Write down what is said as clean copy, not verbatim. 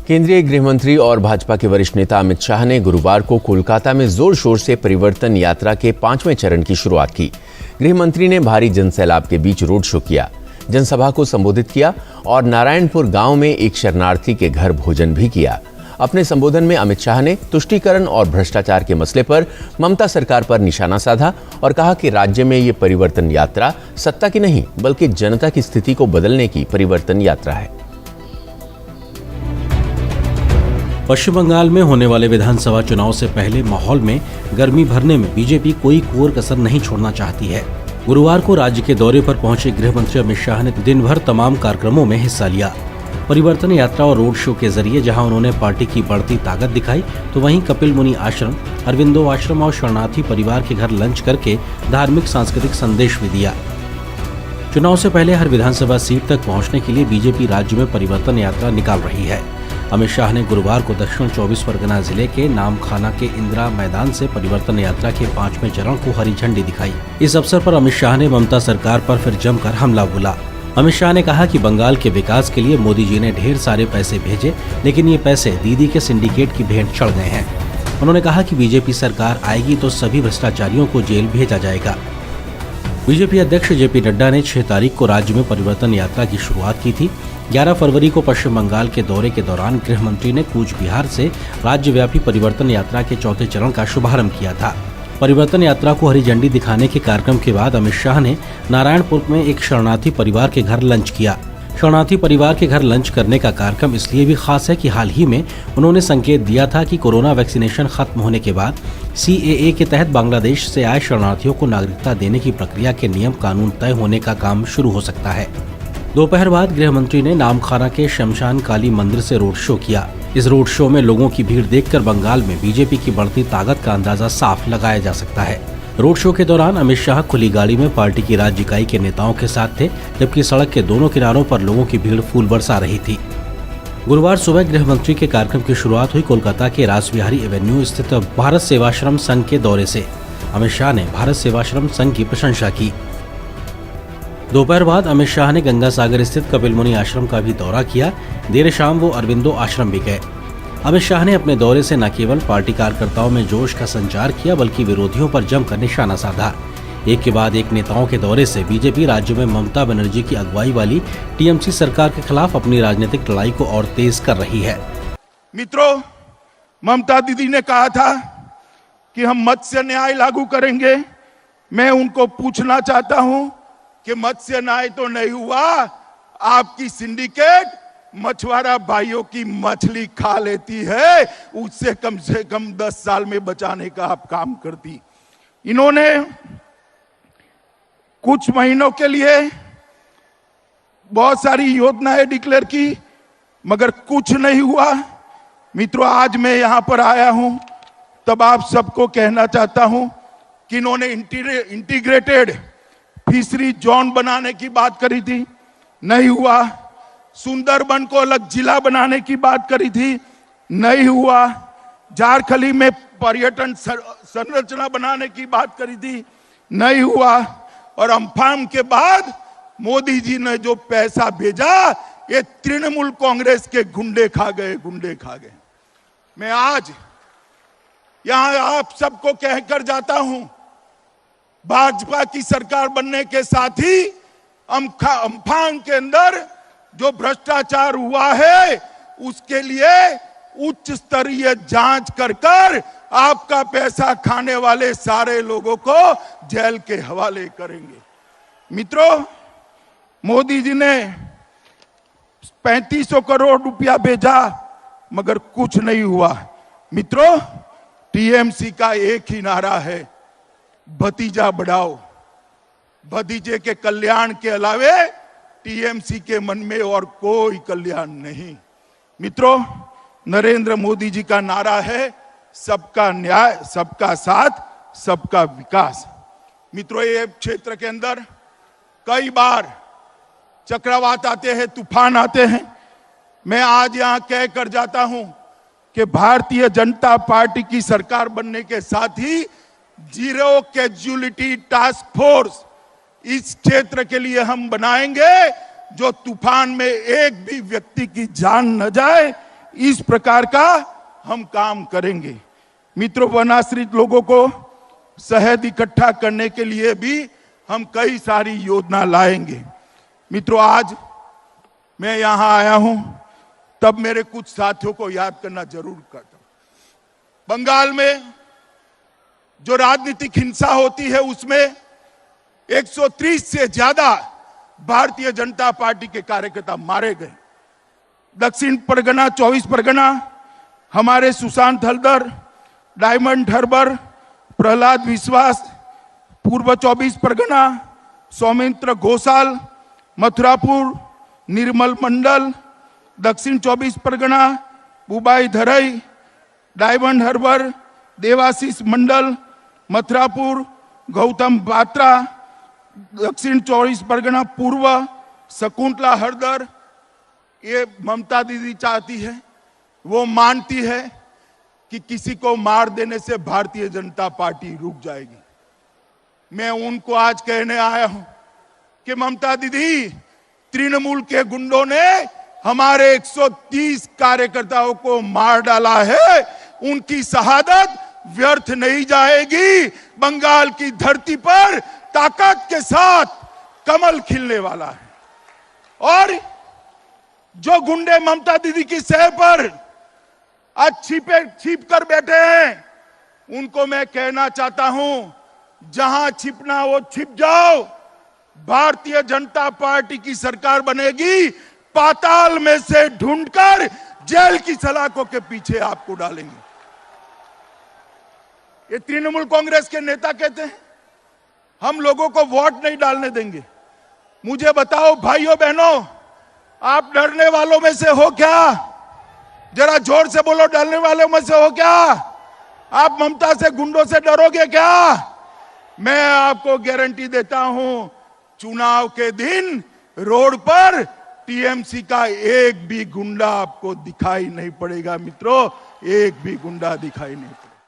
केंद्रीय गृह मंत्री और भाजपा के वरिष्ठ नेता अमित शाह ने गुरुवार को कोलकाता में जोर शोर से परिवर्तन यात्रा के 5वें चरण की शुरुआत की। गृह मंत्री ने भारी जनसैलाब के बीच रोड शो किया, जनसभा को संबोधित किया और नारायणपुर गांव में एक शरणार्थी के घर भोजन भी किया। अपने संबोधन में अमित शाह ने तुष्टीकरण और भ्रष्टाचार के मसले पर ममता सरकार पर निशाना साधा और कहा कि राज्य में ये परिवर्तन यात्रा सत्ता की नहीं बल्कि जनता की स्थिति को बदलने की परिवर्तन यात्रा है। पश्चिम बंगाल में होने वाले विधानसभा चुनाव से पहले माहौल में गर्मी भरने में बीजेपी कोई कोर कसर नहीं छोड़ना चाहती है। गुरुवार को राज्य के दौरे पर पहुंचे गृह मंत्री अमित शाह ने दिन भर तमाम कार्यक्रमों में हिस्सा लिया। परिवर्तन यात्रा और रोड शो के जरिए जहां उन्होंने पार्टी की बढ़ती ताकत दिखाई, तो वहीं कपिल मुनि आश्रम, अरविंदो आश्रम और शरणार्थी परिवार के घर लंच करके धार्मिक सांस्कृतिक संदेश भी दिया। चुनाव से पहले हर विधानसभा सीट तक पहुंचने के लिए बीजेपी राज्य में परिवर्तन यात्रा निकाल रही है। अमित शाह ने गुरुवार को दक्षिण 24 परगना जिले के नामखाना के इंदिरा मैदान से परिवर्तन यात्रा के 5वें चरण को हरी झंडी दिखाई। इस अवसर पर अमित शाह ने ममता सरकार पर फिर जमकर हमला बोला। अमित शाह ने कहा कि बंगाल के विकास के लिए मोदी जी ने ढेर सारे पैसे भेजे, लेकिन ये पैसे दीदी के सिंडिकेट की भेंट चढ़ गए हैं। उन्होंने कहा कि बीजेपी सरकार आएगी तो सभी भ्रष्टाचारियों को जेल भेजा जाएगा। बीजेपी अध्यक्ष जेपी नड्डा ने 6 तारीख को राज्य में परिवर्तन यात्रा की शुरुआत की थी। 11 फरवरी को पश्चिम बंगाल के दौरे के दौरान गृह मंत्री ने कूच बिहार से राज्यव्यापी परिवर्तन यात्रा के 4थे चरण का शुभारंभ किया था। परिवर्तन यात्रा को हरी झंडी दिखाने के कार्यक्रम के बाद अमित शाह ने नारायणपुर में एक शरणार्थी परिवार के घर लंच किया। शरणार्थी परिवार के घर लंच करने का कार्यक्रम इसलिए भी खास है कि हाल ही में उन्होंने संकेत दिया था कि कोरोना वैक्सीनेशन खत्म होने के बाद CAA के तहत बांग्लादेश से आए शरणार्थियों को नागरिकता देने की प्रक्रिया के नियम कानून तय होने का काम शुरू हो सकता है। दोपहर बाद गृह मंत्री ने नामखाना के शमशान काली मंदिर से रोड शो किया। इस रोड शो में लोगों की भीड़ देखकर बंगाल में बीजेपी की बढ़ती ताकत का अंदाजा साफ लगाया जा सकता है। रोड शो के दौरान अमित शाह खुली गाड़ी में पार्टी की राज्य इकाई के नेताओं के साथ थे, जबकि सड़क के दोनों किनारों पर लोगों की भीड़ फूल बरसा रही थी। गुरुवार सुबह गृह मंत्री के कार्यक्रम की शुरुआत हुई कोलकाता के रासबिहारी एवेन्यू स्थित भारत सेवाश्रम संघ के दौरे से। अमित शाह ने भारत सेवाश्रम संघ की प्रशंसा की। दोपहर बाद अमित शाह ने गंगा सागर स्थित कपिल मुनि आश्रम का भी दौरा किया। देर शाम वो अरविंदो आश्रम भी गए। अमित शाह ने अपने दौरे से न केवल पार्टी कार्यकर्ताओं में जोश का संचार किया, बल्कि विरोधियों पर जमकर निशाना साधा। एक के बाद एक नेताओं के दौरे से बीजेपी राज्य में ममता बनर्जी की अगुवाई वाली TMC सरकार के खिलाफ अपनी राजनीतिक लड़ाई को और तेज कर रही है। मित्रों, ममता दीदी ने कहा था कि हम मत्स्य न्याय लागू करेंगे। मैं उनको पूछना चाहता हूं कि मत्स्य न्याय तो नहीं हुआ, आपकी सिंडिकेट मछुआरा भाइयों की मछली खा लेती है, उससे कम 10 साल में बचाने का आप काम करती। इन्होंने कुछ महीनों के लिए बहुत सारी योजनाएं डिक्लेयर की, मगर कुछ नहीं हुआ। मित्रों, आज मैं यहां पर आया हूं तब आप सबको कहना चाहता हूं कि इन्होंने इंटीग्रेटेड फिशरी जोन बनाने की बात करी थी, नहीं हुआ। सुंदरबन को अलग जिला बनाने की बात करी थी, नहीं हुआ। झारखंडी में पर्यटन संरचना बनाने की बात करी थी, नहीं हुआ। और अम्फान के बाद मोदी जी ने जो पैसा भेजा, ये तृणमूल कांग्रेस के गुंडे खा गए। मैं आज यहां आप सबको कहकर जाता हूं, भाजपा की सरकार बनने के साथ ही अम्फान के अंदर जो भ्रष्टाचार हुआ है, उसके लिए उच्च स्तरीय जांच कर आपका पैसा खाने वाले सारे लोगों को जेल के हवाले करेंगे। मित्रों, मोदी जी ने 3500 करोड़ रुपया भेजा, मगर कुछ नहीं हुआ। मित्रों, TMC का एक ही नारा है, भतीजा बढ़ाओ। भतीजे के कल्याण के अलावे TMC के मन में और कोई कल्याण नहीं। मित्रों, नरेंद्र मोदी जी का नारा है सबका न्याय, सबका साथ, सबका विकास। मित्रों, ये क्षेत्र के अंदर कई बार चक्रवात आते हैं, तूफान आते हैं। मैं आज यहां कह कर जाता हूं कि भारतीय जनता पार्टी की सरकार बनने के साथ ही जीरो कैजुअलिटी टास्क फोर्स इस क्षेत्र के लिए हम बनाएंगे, जो तूफान में एक भी व्यक्ति की जान न जाए, इस प्रकार का हम काम करेंगे। मित्रों, वनाश्रित लोगों को शहद इकट्ठा करने के लिए भी हम कई सारी योजना लाएंगे। मित्रों, आज मैं यहां आया हूं तब मेरे कुछ साथियों को याद करना जरूर करता हूं। बंगाल में जो राजनीतिक हिंसा होती है उसमें 130 से ज्यादा भारतीय जनता पार्टी के कार्यकर्ता मारे गए। दक्षिण परगना, 24 परगना, हमारे सुशांत हलदर, डायमंड हर्बर, प्रहलाद विश्वास, पूर्व 24 परगना, सौमित्र घोषाल, मथुरापुर, निर्मल मंडल, दक्षिण 24 परगना, बुबाई धरई, डायमंड हर्बर, देवाशीष मंडल, मथुरापुर, गौतम बात्रा, दक्षिण 24 परगना पूर्व, शकुंतला हरदर। ये ममता दीदी चाहती है, वो मानती है कि किसी को मार देने से भारतीय जनता पार्टी रुक जाएगी। मैं उनको आज कहने आया हूं कि ममता दीदी, तृणमूल के गुंडों ने हमारे 130 कार्यकर्ताओं को मार डाला है, उनकी शहादत व्यर्थ नहीं जाएगी। बंगाल की धरती पर ताकत के साथ कमल खिलने वाला है। और जो गुंडे ममता दीदी की सह पर आज छिप कर बैठे हैं, उनको मैं कहना चाहता हूं, जहां छिपना वो छिप जाओ। भारतीय जनता पार्टी की सरकार बनेगी, पाताल में से ढूंढकर जेल की सलाखों के पीछे आपको डालेंगे। ये तृणमूल कांग्रेस के नेता कहते हैं हम लोगों को वोट नहीं डालने देंगे। मुझे बताओ भाइयों बहनों, आप डरने वालों में से हो क्या? जरा जोर से बोलो, डरने वालों में से हो क्या? आप ममता से, गुंडों से डरोगे क्या? मैं आपको गारंटी देता हूं, चुनाव के दिन रोड पर टीएमसी का एक भी गुंडा आपको दिखाई नहीं पड़ेगा। मित्रों, एक भी गुंडा दिखाई नहीं पड़ेगा।